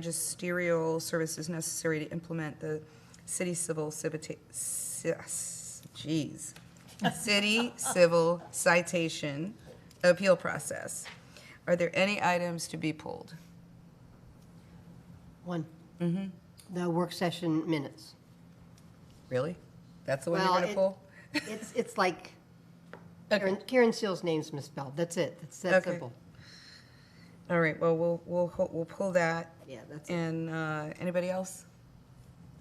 magisterial services necessary to implement the city civil citation appeal process. Are there any items to be pulled? One. The work session minutes. Really? That's the one you're going to pull? It's like Okay. Karen Seal's name's misspelled. That's it. It's that Okay. simple. All right, well, we'll pull that. Yeah, that's it. And anybody else?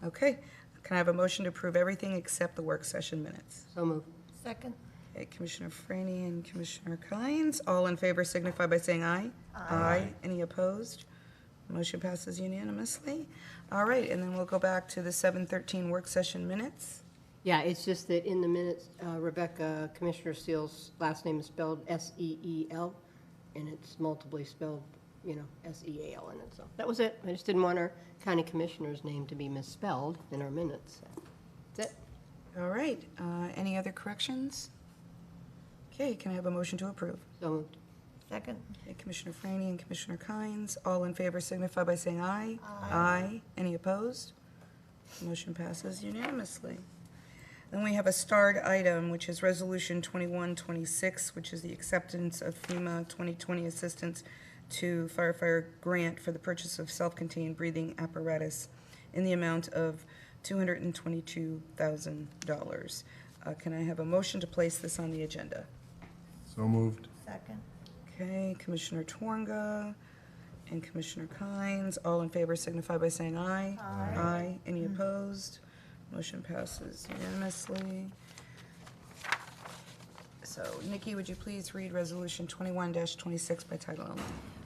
Okay. Can I have a motion to approve everything except the work session minutes? So moved. Second. Okay, Commissioner Franny and Commissioner Kynes, all in favor signify by saying aye. Aye. Any opposed? Motion passes unanimously. All right, and then we'll go back to the 7:13 work session minutes. Yeah, it's just that in the minutes, Rebecca, Commissioner Seal's last name is spelled S-E-E-L, and it's multiply spelled, S-E-A-L in it. So that was it. I just didn't want our county commissioner's name to be misspelled in our minutes. That's it. All right, any other corrections? Okay, can I have a motion to approve? So moved. Second. Okay, Commissioner Franny and Commissioner Kynes, all in favor signify by saying aye. Aye. Any opposed? Motion passes unanimously. Then we have a starred item, which is Resolution 2126, which is the acceptance of FEMA 2020 assistance to firefighter grant for the purchase of self-contained breathing apparatus in the amount of $222,000. Can I have a motion to place this on the agenda? So moved. Second. Okay, Commissioner Twarnga and Commissioner Kynes, all in favor signify by saying aye. Aye. Any opposed? Motion passes unanimously. So, Nikki, would you please read Resolution 21-26 by title only?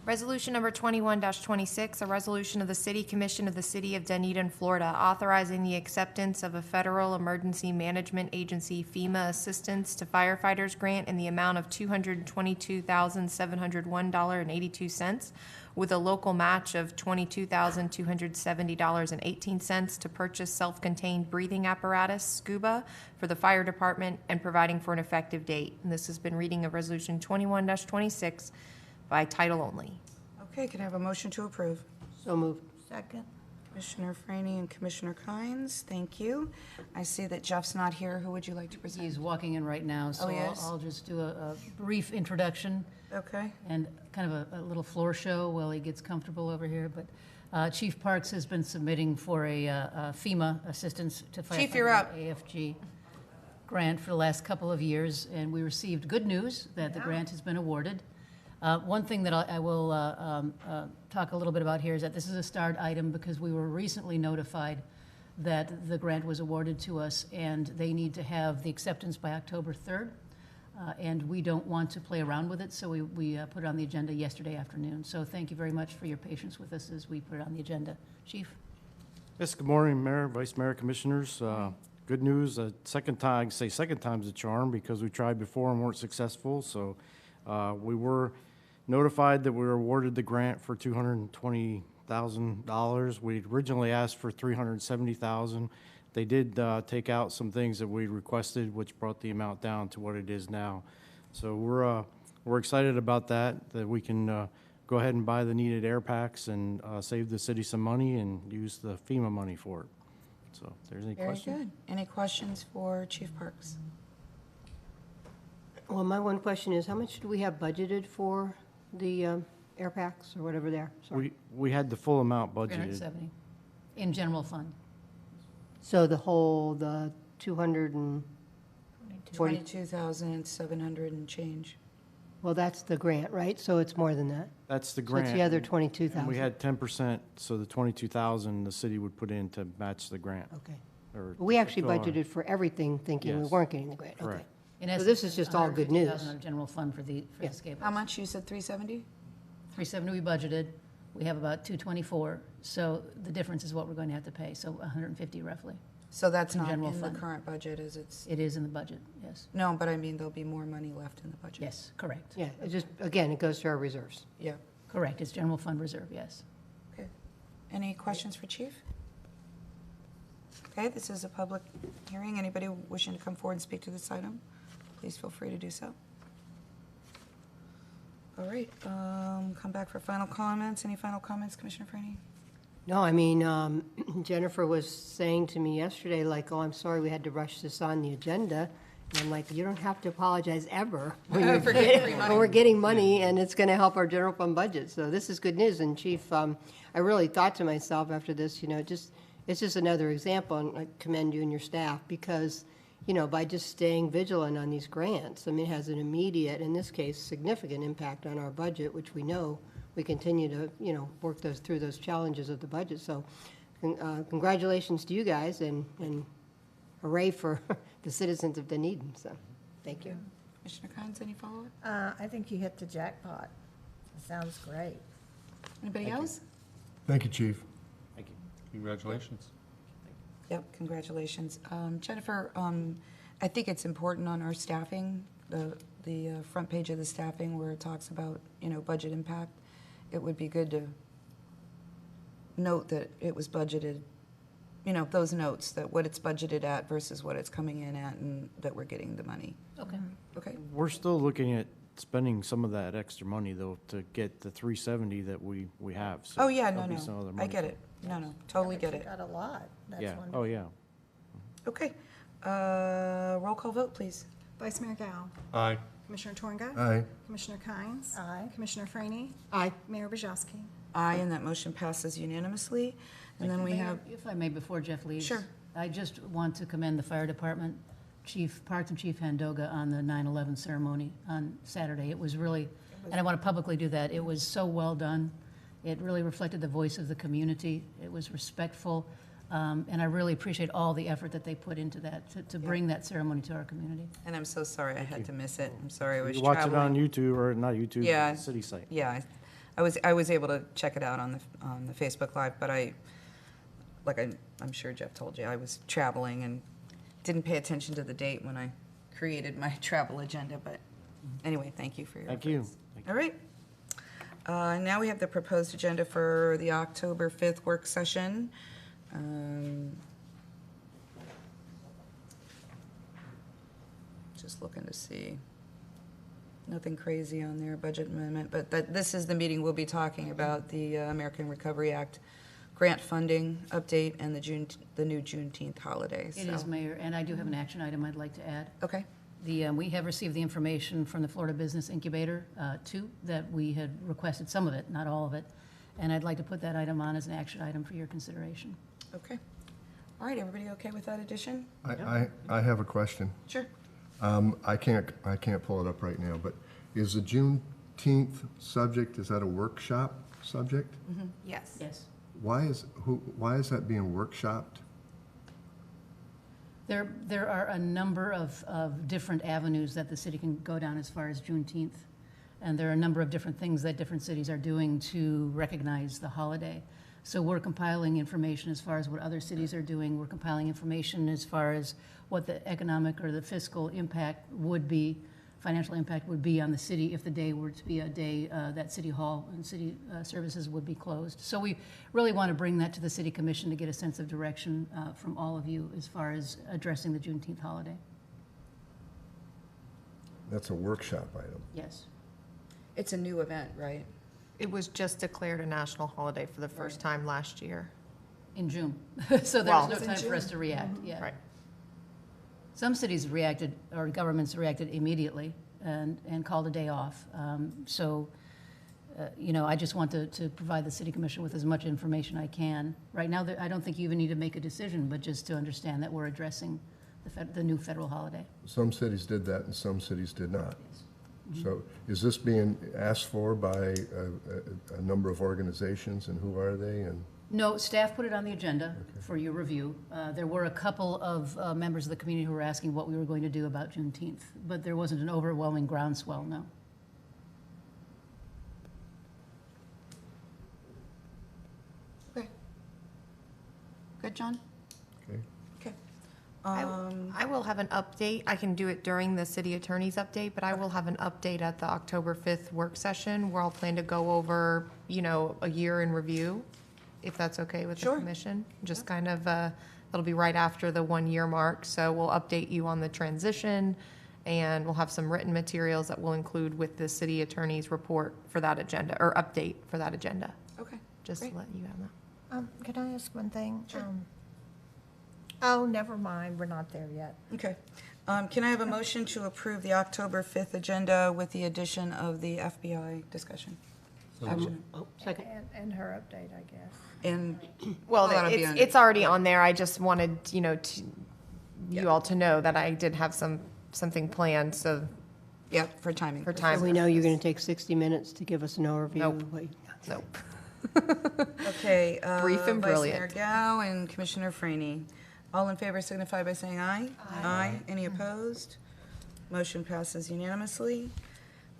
Resolution number 21-26, a resolution of the City Commission of the City of Dunedin, Florida, authorizing the acceptance of a Federal Emergency Management Agency FEMA assistance to firefighters grant in the amount of $222,701.82, with a local match of $22,270.18 to purchase self-contained breathing apparatus, SCUBA, for the fire department and providing for an effective date. And this has been reading of Resolution 21-26 by title only. Okay, can I have a motion to approve? So moved. Second. Commissioner Franny and Commissioner Kynes, thank you. I see that Jeff's not here. Who would you like to present? He's walking in right now, so he is? I'll just do a brief introduction Okay. and kind of a little floor show while he gets comfortable over here. But Chief Parks has been submitting for a FEMA assistance to Chief, you're up. AFG grant for the last couple of years, and we received good news that the grant has been awarded. One thing that I will talk a little bit about here is that this is a starred item because we were recently notified that the grant was awarded to us, and they need to have the acceptance by October 3rd. And we don't want to play around with it, so we put it on the agenda yesterday afternoon. So thank you very much for your patience with us as we put it on the agenda. Chief? Yes, good morning, Mayor, Vice Mayor, Commissioners. Good news, second time's a charm because we tried before and weren't successful. So we were notified that we were awarded the grant for $220,000. We originally asked for $370,000. They did take out some things that we requested, which brought the amount down to what it is now. So we're excited about that we can go ahead and buy the needed air packs and save the city some money and use the FEMA money for it. So if there's any questions. Very good. Any questions for Chief Parks? Well, my one question is, how much do we have budgeted for the air packs or whatever they are? Sorry. We had the full amount budgeted. 370 in general fund. So the 200 and, 22,700 and change. well, that's the grant, right? So it's more than that. That's the So grant. it's the other And 22,000. we had 10%, so the 22,000 the city would put in to match the grant. Okay. Or We actually fill our- budgeted for everything, thinking we Yes. weren't getting the grant. Okay. Correct. In So essence, this is just all good news. 150,000 out of general fund for the Yeah. escape. How much? You said 370? 370 we budgeted. We have about 224. So the difference is what we're going to have to pay. So 150 roughly. So that's In not in general the fund. current budget, is it? It is in the budget, yes. No, but I mean, there'll be more money left in the budget. Yes, correct. Yeah, it just, again, it goes to our reserves. Yeah. Correct. It's general fund reserve, yes. Okay. Any questions for Chief? Okay, this is a public hearing. Anybody wishing to come forward and speak to this item, please feel free to do so. All right, come back for final comments. Any final comments, Commissioner Franny? No, I mean, Jennifer was saying to me yesterday, like, oh, I'm sorry we had to rush this on the agenda. And I'm like, you don't have to apologize ever when when we're getting money and it's going to help our general fund budget. So this is good news. And Chief, I really thought to myself after this, it's just another example, and I commend you and your staff because, by just staying vigilant on these grants, I mean, it has an immediate, in this case, significant impact on our budget, which we know we continue to, work through those challenges of the budget. So congratulations to you guys and hooray for the citizens of Dunedin. So thank you. Commissioner Kynes, any follow-up? I think you hit the jackpot. It sounds great. Anybody else? Thank you, Chief. Thank you. Congratulations. Yep, congratulations. Jennifer, I think it's important on our staffing, the front page of the staffing where it talks about, budget impact. It would be good to note that it was budgeted, those notes, that what it's budgeted at versus what it's coming in at and that we're getting the money. Okay. Okay? We're still looking at spending some of that extra money, though, to get the 370 that we have. So Oh, yeah, there'll no, be some other I money get for it. No, totally get You it. got a lot. That's Yeah, wonderful. oh, yeah. Okay. Roll call vote, please. Vice Mayor Gao. Aye. Commissioner Tornga. Aye. Commissioner Kynes. Aye. Commissioner Franny. Aye. Mayor Bajowski. Aye, and that motion passes unanimously. And then we Mayor, have, if I may, before Jeff leaves. Sure. I just want to commend the fire department, Parks and Chief Handoga on the 9/11 ceremony on Saturday. It was really, and I want to publicly do that, it was so well done. It really reflected the voice of the community. It was respectful, and I really appreciate all the effort that they put into that, to bring that ceremony to our community. and I'm so sorry I had to miss it. I'm sorry I was You watch it on traveling. YouTube, or not YouTube, Yeah. the city site. Yeah, I was able to check it out on the Facebook Live, but I'm sure Jeff told you, I was traveling and didn't pay attention to the date when I created my travel agenda, but anyway, thank you for your Thank you. efforts. All right. Now we have the proposed agenda for the October 5th work session. Just looking to see. Nothing crazy on there, budget amendment, but this is the meeting we'll be talking about the American Recovery Act grant funding update and the new Juneteenth holiday. It is, Mayor, and I do have an action item I'd like to add. Okay, We have received the information from the Florida Business Incubator, too, that we had requested some of it, not all of it, and I'd like to put that item on as an action item for your consideration. okay. All right, everybody okay with that addition? I have a question. Sure. I can't pull it up right now, but is the Juneteenth subject, is that a workshop subject? Yes. Yes. Why is that being workshopped? There are a number of different avenues that the city can go down as far as Juneteenth. And there are a number of different things that different cities are doing to recognize the holiday. So we're compiling information as far as what other cities are doing. We're compiling information as far as what the economic or the fiscal impact would be, financial impact would be on the city if the day were to be a day that City Hall and city services would be closed. So we really want to bring that to the City Commission to get a sense of direction from all of you as far as addressing the Juneteenth holiday. That's a workshop item. Yes. It's a new event, right? It was just declared a national holiday for the first time last year. In June. So there Well- was no time for us to react, yeah. Right. Some cities reacted, or governments reacted immediately and called a day off. I just want to provide the city commission with as much information I can. Right now, I don't think you even need to make a decision, but just to understand that we're addressing the new federal holiday. Some cities did that and some cities did not. So is this being asked for by a number of organizations, and who are they? And No, staff put it on the agenda for your review. There were a couple of members of the community who were asking what we were going to do about Juneteenth, but there wasn't an overwhelming groundswell, no. Okay. Good, John? okay. Okay. I will have an update. I can do it during the city attorney's update, but I will have an update at the October 5th work session where I'll plan to go over, a year in review, if that's okay with the Sure. commission. Just kind of, it'll be right after the 1-year mark, so we'll update you on the transition, and we'll have some written materials that we'll include with the city attorney's report for that agenda, or update for that agenda, Okay, just to great. let you have that. Can I ask one thing? Oh, never mind, we're not there yet. Okay. Can I have a motion to approve the October 5th agenda with the addition of the FBI discussion? Action. Oh, second. And her update, I guess. And, Well, that'll be it's, on- it's already on there. I just wanted, you all to know that I did have something planned, so yeah, for timing. for So time. we know you're going to take 60 minutes to give us an overview. Nope. of what you- Nope. Okay. Brief and Vice brilliant. Mayor Gao and Commissioner Franny. All in favor signify by saying aye. Aye. Any opposed? Motion passes unanimously.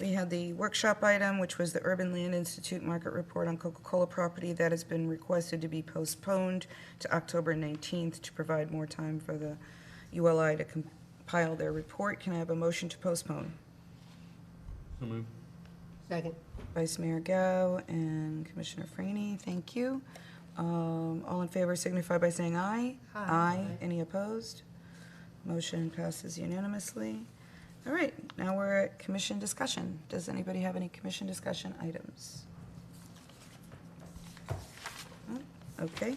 We had the workshop item, which was the Urban Land Institute Market Report on Coca-Cola property. That has been requested to be postponed to October 19th to provide more time for the ULI to compile their report. Can I have a motion to postpone? Second. Vice Mayor Gao and Commissioner Franny, thank you. All in favor signify by saying aye. Aye. Any opposed? Motion passes unanimously. All right, now we're at commission discussion. Does anybody have any commission discussion items? No? Okay.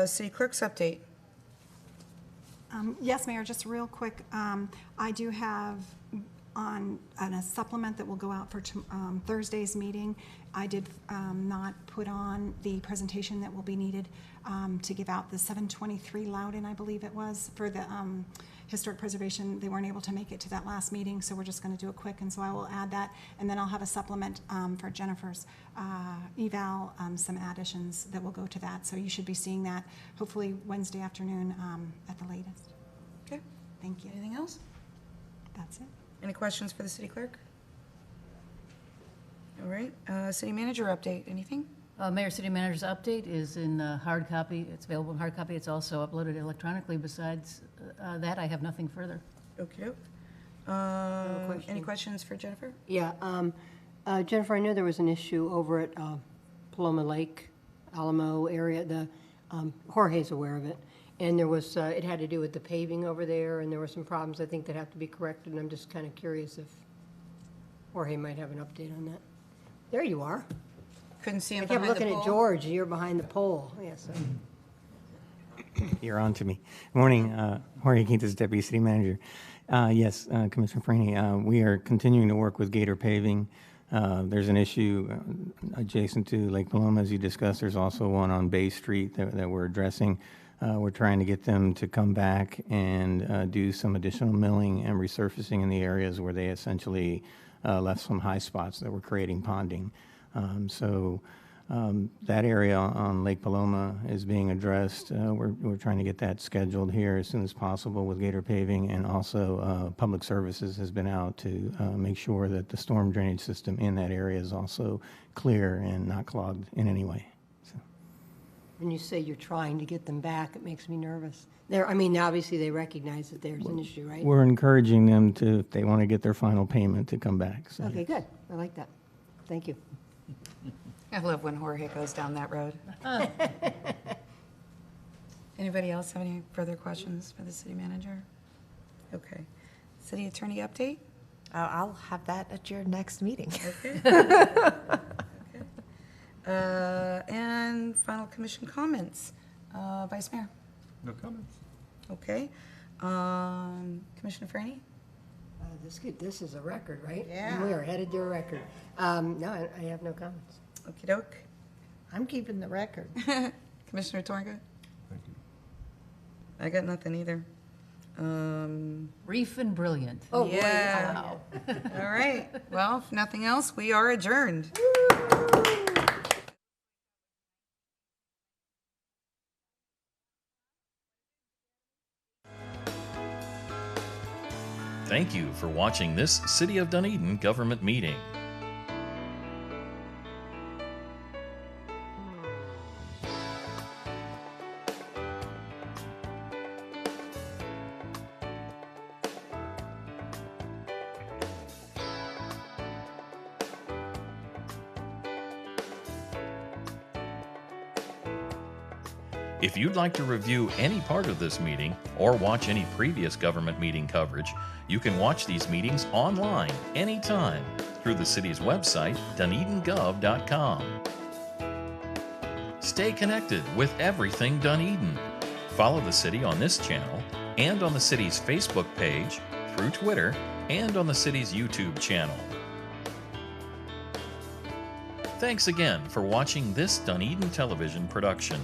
City Clerk's update. Yes, Mayor, just real quick, I do have on a supplement that will go out for Thursday's meeting. I did not put on the presentation that will be needed to give out the 723 Loudon, I believe it was, for the historic preservation. They weren't able to make it to that last meeting, so we're just going to do it quick, and so I will add that. And then I'll have a supplement for Jennifer's eval, some additions that will go to that. So you should be seeing that hopefully Wednesday afternoon at the latest. Okay. Thank you. Anything else? That's it. Any questions for the city clerk? All right, city manager update, anything? Mayor, City Manager's update is in hard copy. It's available in hard copy. It's also uploaded electronically. Besides that, I have nothing further. Okey-doke. question. Any questions for Jennifer? Yeah, Jennifer, I know there was an issue over at Paloma Lake, Alamo area, Jorge's aware of it, and there was, it had to do with the paving over there, and there were some problems, I think, that have to be corrected, and I'm just kind of curious if Jorge might have an update on that. There you are. Couldn't see him I kept behind the looking pole? at George, you're behind the pole, yes. You're on to me. Good morning, Jorge Quintas, Deputy City Manager. Yes, Commissioner Franny, we are continuing to work with Gator Paving. There's an issue adjacent to Lake Paloma, as you discussed. There's also one on Bay Street that we're addressing. We're trying to get them to come back and do some additional milling and resurfacing in the areas where they essentially left some high spots that were creating ponding. That area on Lake Paloma is being addressed. We're trying to get that scheduled here as soon as possible with Gator Paving, and also Public Services has been out to make sure that the storm drainage system in that area is also clear and not clogged in any way. So. When you say you're trying to get them back, it makes me nervous. I mean, obviously, they recognize that there's an issue, right? We're encouraging them to, if they want to get their final payment, to come back. So. Okay, good, I like that. Thank you. I love when Jorge goes down that road. Anybody else have any further questions for the city manager? Okay. City attorney update? I'll have that at your next meeting. And final commission comments. Vice Mayor? No comments. Okay. Commissioner Franny? This is a record, right? Yeah. We are headed to a record. No, I have no comments. Okey doke. I'm keeping the record. Commissioner Torga? Thank you. I got nothing either. Brief and brilliant. Oh, Yeah. Wow. All right. Well, if nothing else, we are adjourned. Thank you for watching this City of Dunedin government meeting. If you'd like to review any part of this meeting or watch any previous government meeting coverage, you can watch these meetings online anytime through the city's website, dunedingov.com. Stay connected with everything Dunedin. Follow the city on this channel and on the city's Facebook page, through Twitter, and on the city's YouTube channel. Thanks again for watching this Dunedin television production.